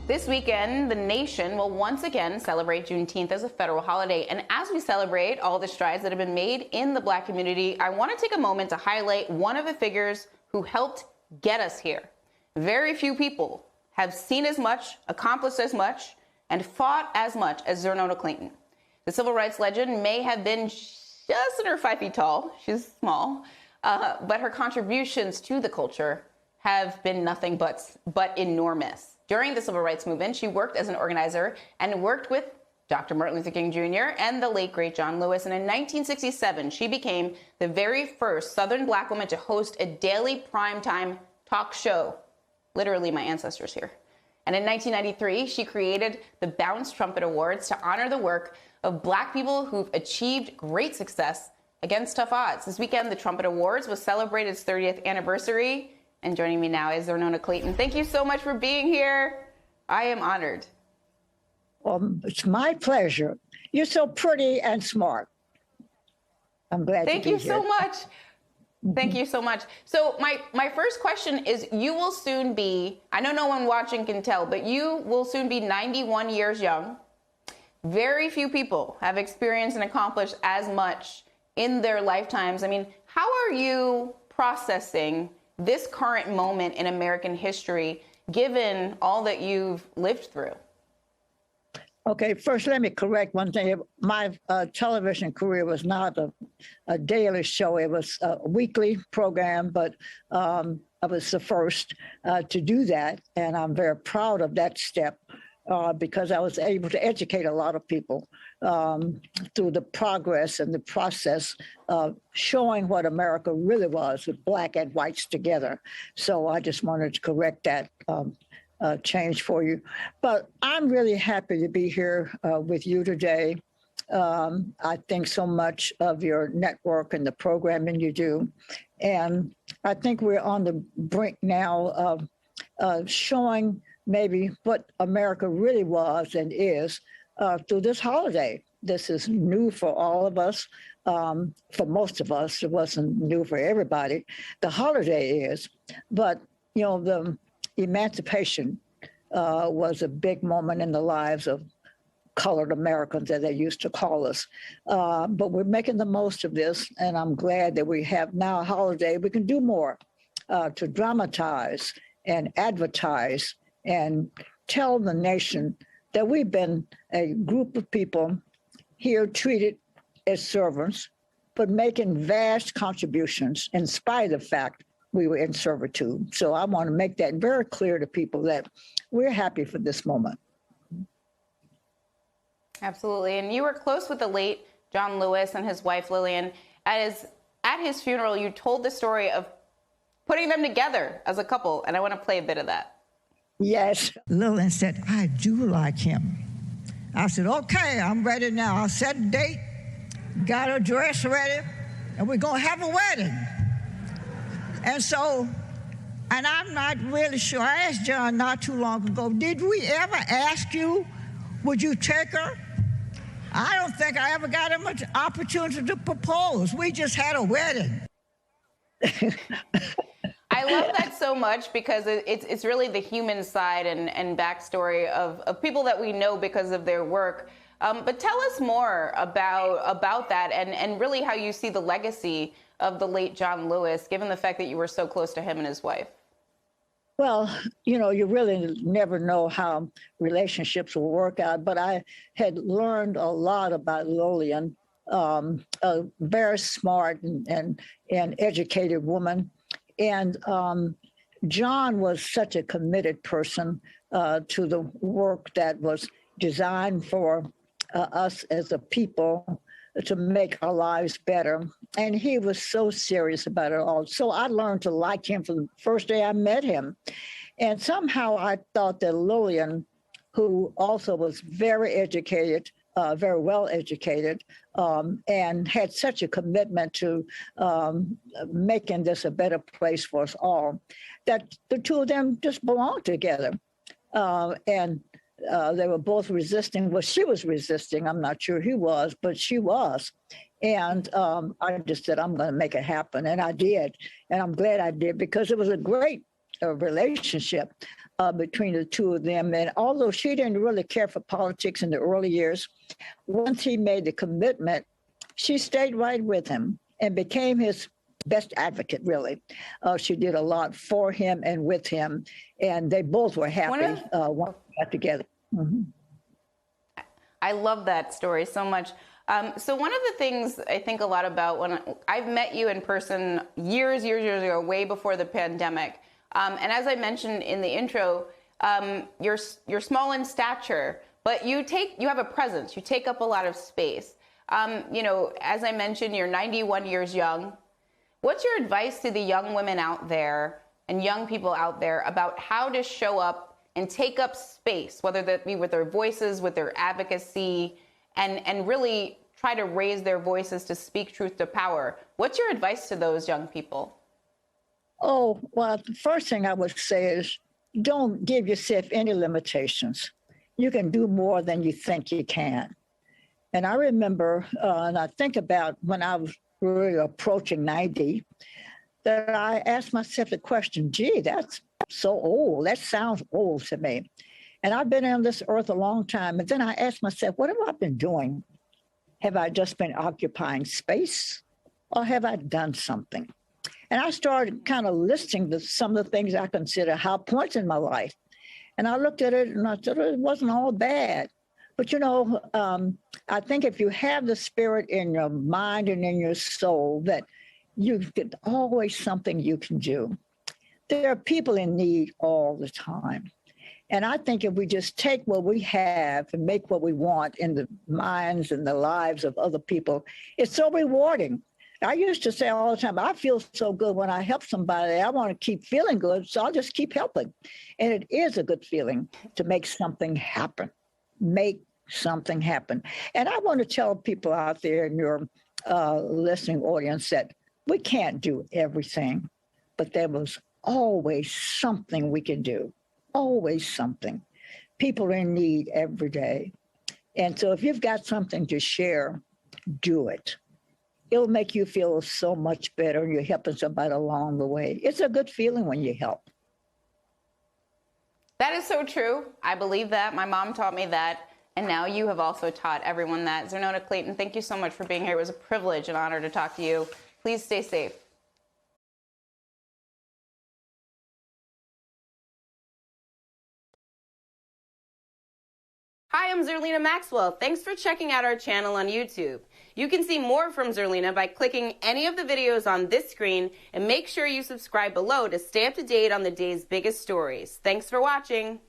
This weekend, the nation will once again celebrate Juneteenth as a federal holiday. And as we celebrate all the strides that have been made in the Black community, I want to take a moment to highlight one of the figures who helped get us here. Very few people have seen as much, accomplished as much, and fought as much as Xernona Clayton. The civil rights legend may have been just under 5 feet tall. She's small, but her contributions to the culture have been nothing but enormous. During the civil rights movement, she worked as an organizer and worked with Dr. Martin Luther King Jr. and the late, great John Lewis. And in 1967, she became the very first Southern Black woman to host a daily primetime talk show. Literally, my ancestors here. And in 1993, she created the Bounce Trumpet Awards to honor the work of Black people who've achieved great success against tough odds. This weekend, the Trumpet Awards will celebrate its 30th anniversary. And joining me now is Xernona Clayton. Thank you so much for being here. I am honored. Well, it's my pleasure. You're so pretty and smart. I'm glad Thank you so much. Thank you so much. So my first question is, you will soon be, I know no one watching can tell, but you will soon be 91 years young. Very few people have experienced and accomplished as much in their lifetimes. I mean, how are you processing this current moment in American history, given all that you've lived through? Okay, first let me correct one thing. My television career was not a daily show. It was a weekly program, but I was the first to do that. And I'm very proud of that step because I was able to educate a lot of people through the progress and the process of showing what America really was, with Black and whites together. So I just wanted to correct that change for you. But I'm really happy to be here with you today. I think so much of your network and the programming you do. And I think we're on the brink now of showing maybe what America really was and is through this holiday. This is new for all of us. For most of us, it wasn't new for everybody. The holiday is, but you know, the emancipation was a big moment in the lives of colored Americans, as they used to call us. But we're making the most of this, and I'm glad that we have now a holiday. We can do more to dramatize and advertise and tell the nation that we've been a group of people here treated as servants, but making vast contributions in spite of the fact we were in servitude. So I want to make that very clear to people that we're happy for this moment. Absolutely. And you were close with the late John Lewis and his wife, Lillian. At his funeral, you told the story of putting them together as a couple. And I want to play a bit of that. Yes. Lillian said, I do like him. I said, okay, I'm ready now. I'll set a date, got a dress ready, and we're going to have a wedding. And so, and I'm not really sure. I asked John not too long ago, did we ever ask you, would you take her? I don't think I ever got him an opportunity to propose. We just had a wedding. I love that so much because it's really the human side and backstory of people that we know because of their work. But tell us more about that and really how you see the legacy of the late John Lewis, given the fact that you were so close to him and his wife. Well, you know, you really never know how relationships will work out, but I had learned a lot about Lillian, a very smart and educated woman. And John was such a committed person to the work that was designed for us as a people to make our lives better. And he was so serious about it all. So I learned to like him from the first day I met him. And somehow I thought that Lillian, who also was very educated, very well educated, and had such a commitment to making this a better place for us all, that the two of them just belonged together. And they were both resisting. Well, she was resisting. I'm not sure he was, but she was. And I just said, I'm going to make it happen. And I did. And I'm glad I did, because it was a great relationship between the two of them. And although she didn't really care for politics in the early years, once he made the commitment, she stayed right with him and became his best advocate, really. She did a lot for him and with him, and they both were happy once they got together. Mm-hmm. I love that story so much. So one of the things I think a lot about when I've met you in person years ago, way before the pandemic. And as I mentioned in the intro, you're small in stature, but you have a presence. You take up a lot of space. You know, as I mentioned, you're 91 years young. What's your advice to the young women out there and young people out there about how to show up and take up space, whether that be with their voices, with their advocacy, and really try to raise their voices to speak truth to power? What's your advice to those young people? Oh, well, the first thing I would say is don't give yourself any limitations. You can do more than you think you can. And I remember, and I think about when I was really approaching 90, that I asked myself the question, gee, that's so old. That sounds old to me. And I've been on this earth a long time. And then I asked myself, what have I been doing? Have I just been occupying space, or have I done something? And I started kind of listing some of the things I consider high points in my life. And I looked at it and I said, it wasn't all bad. But, you know, I think if you have the spirit in your mind and in your soul, that you get always something you can do. There are people in need all the time. And I think if we just take what we have and make what we want in the minds and the lives of other people, it's so rewarding. I used to say all the time, I feel so good when I help somebody. I want to keep feeling good, so I'll just keep helping. And it is a good feeling to make something happen. Make something happen. And I want to tell people out there in your listening audience that we can't do everything, but there was always something we can do. Always something. People are in need every day. And so if you've got something to share, do it. It'll make you feel so much better. You're helping somebody along the way. It's a good feeling when you help. That is so true. I believe that. My mom taught me that. And now you have also taught everyone that. Xernona, Clayton, thank you so much for being here. It was a privilege and honor to talk to you. Please stay safe. Hi, I'm Zerlina Maxwell. Thanks for checking out our channel on YouTube. You can see more from Zerlina by clicking any of the videos on this screen, and make sure you subscribe below to stay up to date on the day's biggest stories. Thanks for watching.